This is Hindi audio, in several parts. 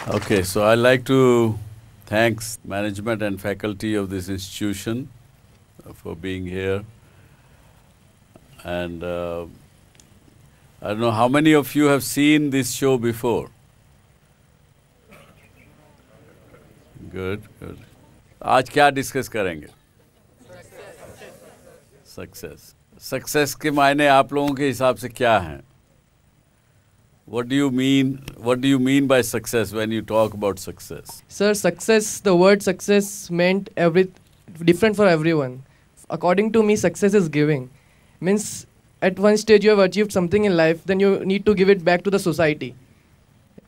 Okay, so I'd like to thank management and faculty of this institution for being here. And I don't know how many of you have seen this show before. Good, good. आज क्या डिस्कस करेंगे? सक्सेस. सक्सेस के मायने आप लोगों के हिसाब से क्या हैं? What do you mean by success when you talk about success? Sir, success, the word success meant different for everyone. According to me, success is giving. Means at one stage you have achieved something in life, then you need to give it back to the society.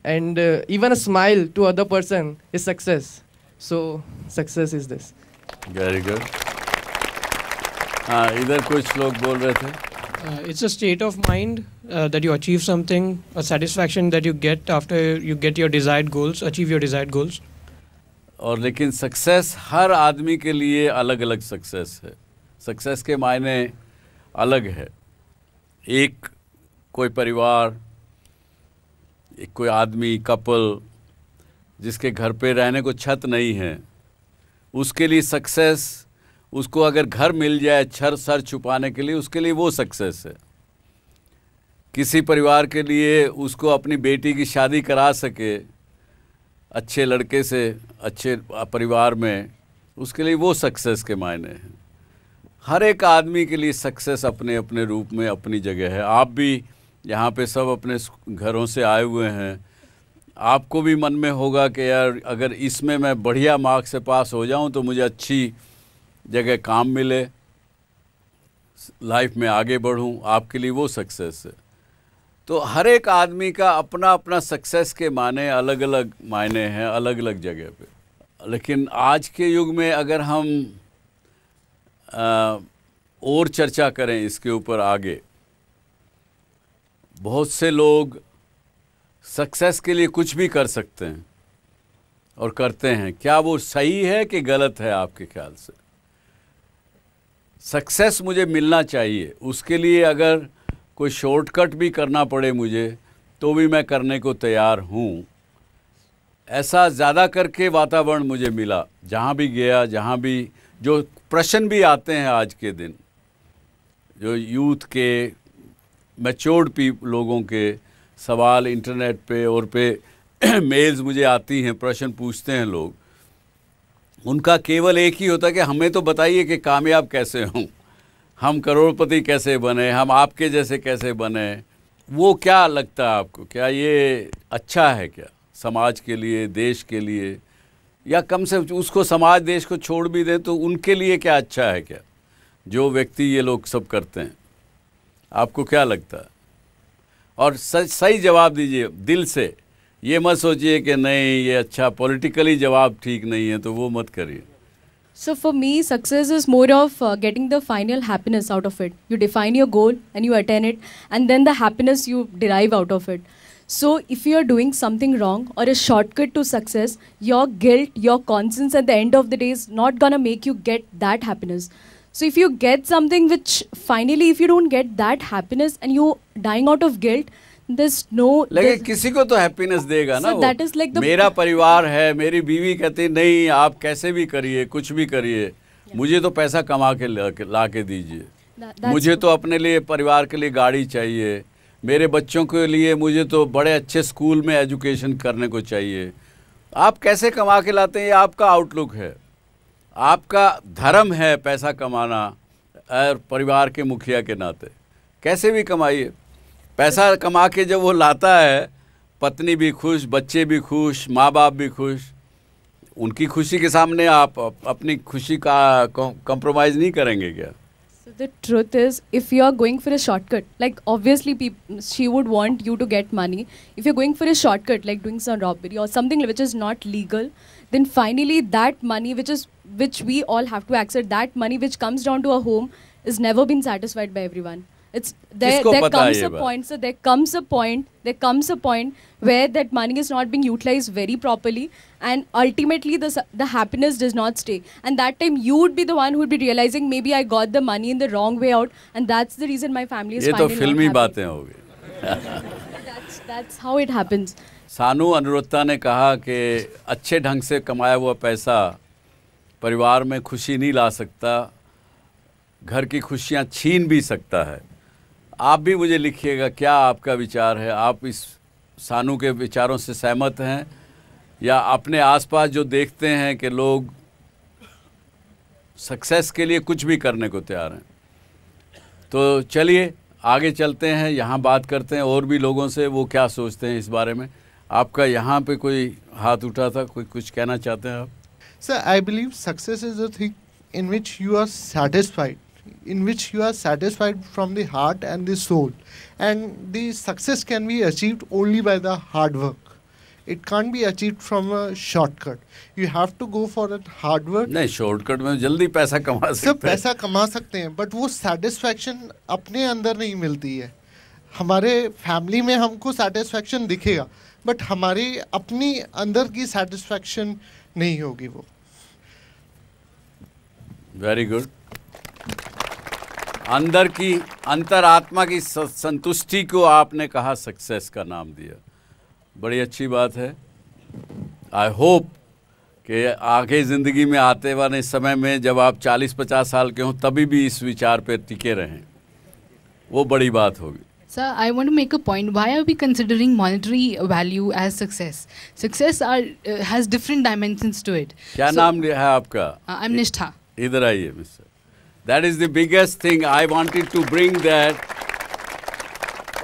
And even a smile to other person is success. So, success is this. Very good. इधर कुछ लोग बोल रहे थे. It's a state of mind that you achieve something, a satisfaction that you get after you get your desired goals, achieve your desired goals. और लेकिन सक्सेस हर आदमी के लिए अलग अलग सक्सेस है. सक्सेस के मायने अलग है. एक कोई परिवार, एक कोई आदमी, कपल जिसके घर पे रहने को छत नहीं है, उसके लिए सक्सेस, उसको अगर घर मिल जाए सर छुपाने के लिए, उसके लिए वो सक्सेस है. किसी परिवार के लिए उसको अपनी बेटी की शादी करा सके अच्छे लड़के से, अच्छे परिवार में, उसके लिए वो सक्सेस के मायने हैं. हर एक आदमी के लिए सक्सेस अपने अपने रूप में अपनी जगह है. आप भी यहाँ पे सब अपने घरों से आए हुए हैं. आपको भी मन में होगा कि यार अगर इसमें मैं बढ़िया मार्क्स से पास हो जाऊँ तो मुझे अच्छी जगह काम मिले, लाइफ में आगे बढ़ूँ. आपके लिए वो सक्सेस है. तो हर एक आदमी का अपना अपना सक्सेस के माने अलग अलग मायने हैं, अलग अलग जगह पे. लेकिन आज के युग में अगर हम और चर्चा करें इसके ऊपर आगे, बहुत से लोग सक्सेस के लिए कुछ भी कर सकते हैं और करते हैं. क्या वो सही है कि गलत है आपके ख्याल से? सक्सेस मुझे मिलना चाहिए, उसके लिए अगर कोई शॉर्टकट भी करना पड़े मुझे तो भी मैं करने को तैयार हूँ. ऐसा ज़्यादा करके वातावरण मुझे मिला जहाँ भी गया, जहाँ भी जो प्रश्न भी आते हैं आज के दिन, जो यूथ के, मैच्योर्ड लोगों के सवाल इंटरनेट पे और पे मेल्स मुझे आती हैं, प्रश्न पूछते हैं लोग. उनका केवल एक ही होता है कि हमें तो बताइए कि कामयाब कैसे हों, हम करोड़पति कैसे बने, हम आपके जैसे कैसे बने. वो क्या लगता है आपको, क्या ये अच्छा है क्या समाज के लिए, देश के लिए, या कम से उसको समाज देश को छोड़ भी दें तो उनके लिए क्या अच्छा है क्या, जो व्यक्ति ये लोग सब करते हैं? आपको क्या लगता है? और सही जवाब दीजिए दिल से. ये मत सोचिए कि नहीं ये अच्छा पॉलिटिकली जवाब ठीक नहीं है तो वो मत करिए. So for me, success is more of getting the final happiness out of it. You define your goal and you attain it, and then the happiness you derive out of it. So if you are doing something wrong or a shortcut to success, your guilt, your conscience at the end of the day is not gonna make you get that happiness. So if you get something which finally, if you don't get that happiness and you dying out of guilt, there's no. लेकिन किसी को तो हैप्पीनेस देगा ना. So that is like the. मेरा परिवार है, मेरी बीवी कहती नहीं आप कैसे भी करिए, कुछ भी करिए, मुझे तो पैसा कमा के ला के दीजिए. मुझे तो अपने लिए, परिवार के लिए गाड़ी चाहिए, मेरे बच्चों के लिए मुझे तो बड़े अच्छे स्कूल में एजुकेशन करने को चाहिए. आप कैसे कमा के लाते हैं ये आपका आउटलुक है, आपका धर्म है पैसा कमाना. और परिवार के मुखिया के नाते कैसे भी कमाइए. पैसा कमा के जब वो लाता है, पत्नी भी खुश, बच्चे भी खुश, माँ बाप भी खुश. उनकी खुशी के सामने आप अपनी खुशी का कॉम्प्रोमाइज़ नहीं करेंगे क्या? So the truth is, if you are going for a shortcut, like obviously she would want you to get money. If you're going for a shortcut, like doing some robbery or something which is not legal, then finally that money which we all have to accept, that money which comes down to a home is never been satisfied by everyone. It's there comes a point, so there comes a point where that money is not being utilized very properly, and ultimately the happiness does not stay. And that time you would be the one who would be realizing maybe I got the money in the wrong way out, and that's the reason my family is finally not happy. ये तो फिल्मी बातें हो गई. That's how it happens. सानू अनुरुत्ता ने कहा कि अच्छे ढंग से कमाया हुआ पैसा परिवार में खुशी नहीं ला सकता, घर की खुशियां छीन भी सकता है। आप भी मुझे लिखिएगा क्या आपका विचार है, आप इस सानू के विचारों से सहमत हैं या अपने आसपास जो देखते हैं कि लोग सक्सेस के लिए कुछ भी करने को तैयार हैं। तो चलिए आगे चलते हैं, यहाँ बात करते हैं और भी लोगों से, वो क्या सोचते हैं इस बारे में। आपका यहाँ पे कोई हाथ उठा था, कोई कुछ कहना चाहते हैं आप? Sir, I believe success is a thing in which you are satisfied, in which you are satisfied from the heart and the soul. And the success can be achieved only by the hard work. It can't be achieved from a shortcut. You have to go for that hard work. नहीं, शॉर्टकट में जल्दी पैसा कमा सकते हैं। सब पैसा कमा सकते हैं, बट वो सेटिस्फैक्शन अपने अंदर नहीं मिलती है। हमारे फैमिली में हमको सेटिस्फैक्शन दिखेगा, बट हमारी अपनी अंदर की सेटिस्फैक्शन नहीं होगी वो। Very good. अंदर की अंतरात्मा की संतुष्टि को आपने कहा सक्सेस का नाम दिया, बड़ी अच्छी बात है। आई होप कि आगे ज़िंदगी में आते वाले समय में जब आप 40-50 साल के हों तभी भी इस विचार पे टिके रहें, वो बड़ी बात होगी। Sir, I want to make a point. Why are we considering monetary value as success? Success has different dimensions to it. क्या नाम है आपका? I'm Nishtha. इधर आइए mister. That is the biggest thing I wanted to bring that.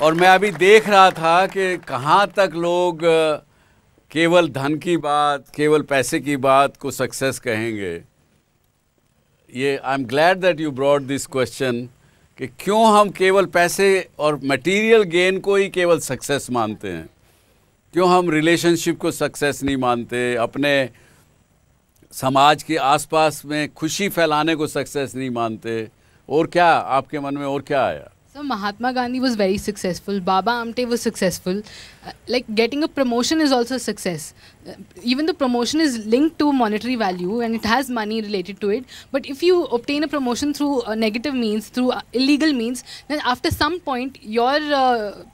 और मैं अभी देख रहा था कि कहाँ तक लोग केवल धन की बात, केवल पैसे की बात को सक्सेस कहेंगे। ये I am glad that you brought this question कि क्यों हम केवल पैसे और मटेरियल गेन को ही केवल सक्सेस मानते हैं, क्यों हम रिलेशनशिप को सक्सेस नहीं मानते, अपने समाज के आसपास में खुशी फैलाने को सक्सेस नहीं मानते। और क्या आपके मन में और क्या आया? So Mahatma Gandhi was very successful. Baba Amte was successful. Like getting a promotion is also a success. Even the promotion is linked to monetary value and it has money related to it. But if you obtain a promotion through negative means, through illegal means, then after some point your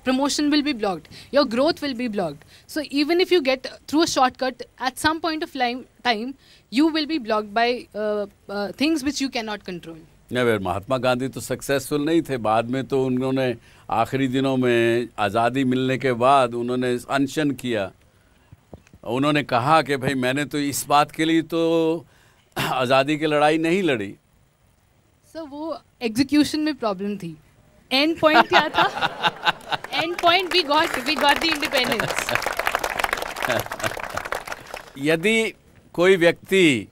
promotion will be blocked. Your growth will be blocked. So even if you get through a shortcut, at some point of time, you will be blocked by things which you cannot control. नहीं, महात्मा गांधी तो सक्सेसफुल नहीं थे। बाद में तो उन्होंने आखिरी दिनों में आज़ादी मिलने के बाद उन्होंने अनशन किया। उन्होंने कहा कि भाई मैंने तो इस बात के लिए तो आज़ादी की लड़ाई नहीं लड़ी। सर वो एग्जीक्यूशन में प्रॉब्लम थी। एंड पॉइंट क्या था? End point we got the independence. यदि कोई व्यक्ति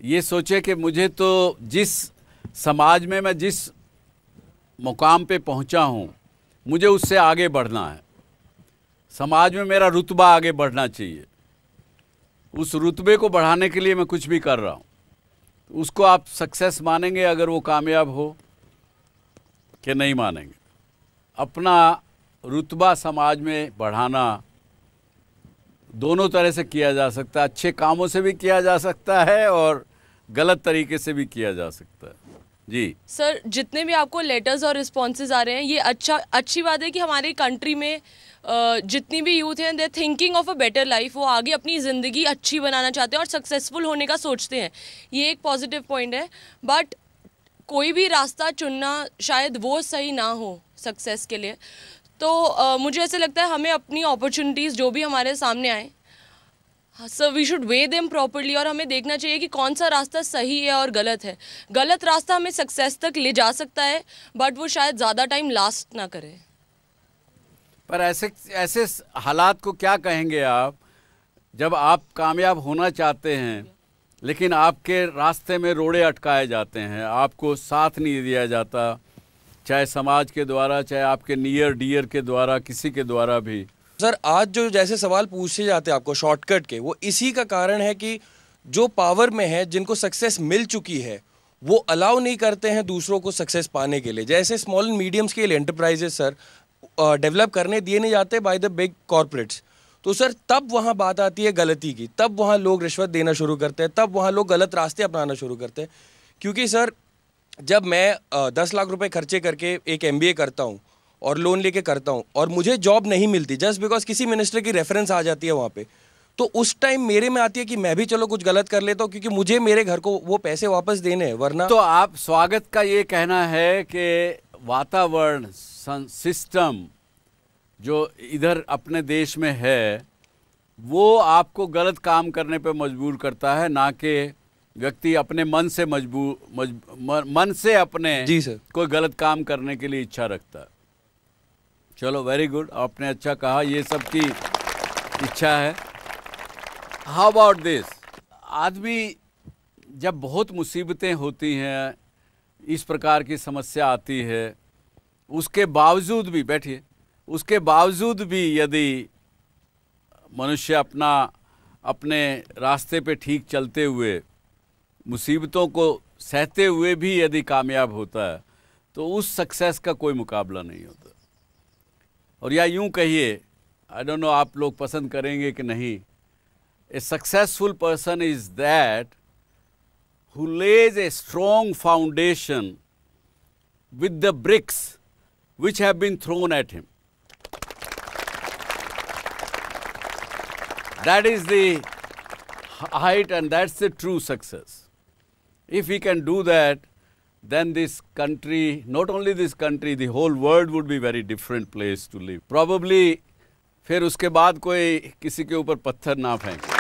ये सोचे कि मुझे तो जिस समाज में मैं जिस मुकाम पे पहुंचा हूं मुझे उससे आगे बढ़ना है, समाज में मेरा रुतबा आगे बढ़ना चाहिए, उस रुतबे को बढ़ाने के लिए मैं कुछ भी कर रहा हूं, उसको आप सक्सेस मानेंगे अगर वो कामयाब हो कि नहीं मानेंगे? अपना रुतबा समाज में बढ़ाना दोनों तरह से किया जा सकता है, अच्छे कामों से भी किया जा सकता है और गलत तरीके से भी किया जा सकता है। जी सर, जितने भी आपको लेटर्स और रिस्पॉन्सेज आ रहे हैं, ये अच्छी बात है कि हमारी कंट्री में जितनी भी यूथ हैं दे thinking of a better life, वो आगे अपनी ज़िंदगी अच्छी बनाना चाहते हैं और सक्सेसफुल होने का सोचते हैं। ये एक पॉजिटिव पॉइंट है, बट कोई भी रास्ता चुनना शायद वो सही ना हो सक्सेस के लिए। तो मुझे ऐसे लगता है हमें अपनी अपॉर्चुनिटीज़ जो भी हमारे सामने आए, sir we should weigh them properly, और हमें देखना चाहिए कि कौन सा रास्ता सही है और गलत है। गलत रास्ता हमें सक्सेस तक ले जा सकता है, बट वो शायद ज़्यादा टाइम लास्ट ना करे। पर ऐसे हालात को क्या कहेंगे आप, जब आप कामयाब होना चाहते हैं लेकिन आपके रास्ते में रोड़े अटकाए जाते हैं, आपको साथ नहीं दिया जाता, चाहे समाज के द्वारा, चाहे आपके नियर डियर के द्वारा, किसी के द्वारा भी? सर आज जो जैसे सवाल पूछे जाते हैं आपको शॉर्टकट के, वो इसी का कारण है कि जो पावर में है, जिनको सक्सेस मिल चुकी है, वो अलाउ नहीं करते हैं दूसरों को सक्सेस पाने के लिए। जैसे small and medium scale enterprises sir develop करने दिए नहीं जाते बाय द बिग कॉर्पोरेट्स। तो सर तब वहाँ बात आती है गलती की, तब वहाँ लोग रिश्वत देना शुरू करते हैं, तब वहाँ लोग गलत रास्ते अपनाना शुरू करते हैं। क्योंकि सर जब मैं 10 लाख रुपए खर्चे करके एक MBA करता हूँ और लोन लेके करता हूँ और मुझे जॉब नहीं मिलती जस्ट बिकॉज किसी मिनिस्टर की रेफरेंस आ जाती है वहाँ पे, तो उस टाइम मेरे में आती है कि मैं भी चलो कुछ गलत कर लेता हूँ क्योंकि मुझे मेरे घर को वो पैसे वापस देने हैं, वरना तो आप स्वागत का ये कहना है कि वातावरण सिस्टम जो इधर अपने देश में है वो आपको गलत काम करने पे मजबूर करता है, ना कि व्यक्ति अपने मन से मन से अपने जी सर कोई गलत काम करने के लिए इच्छा रखता है। चलो वेरी गुड, आपने अच्छा कहा, ये सब की इच्छा है। हाउ अबाउट दिस, आदमी जब बहुत मुसीबतें होती हैं, इस प्रकार की समस्या आती है, उसके बावजूद भी, बैठिए, उसके बावजूद भी यदि मनुष्य अपने रास्ते पे ठीक चलते हुए मुसीबतों को सहते हुए भी यदि कामयाब होता है तो उस सक्सेस का कोई मुकाबला नहीं होता। और या यूं कहिए, आई डोंट नो आप लोग पसंद करेंगे कि नहीं, a successful person is that who lays a strong foundation with the bricks which have been thrown at him. That is the height and that's the true success. If we can do that, then this country, not only this country, the whole world would be very different place to live. Probably फिर उसके बाद कोई किसी के ऊपर पत्थर ना फेंके।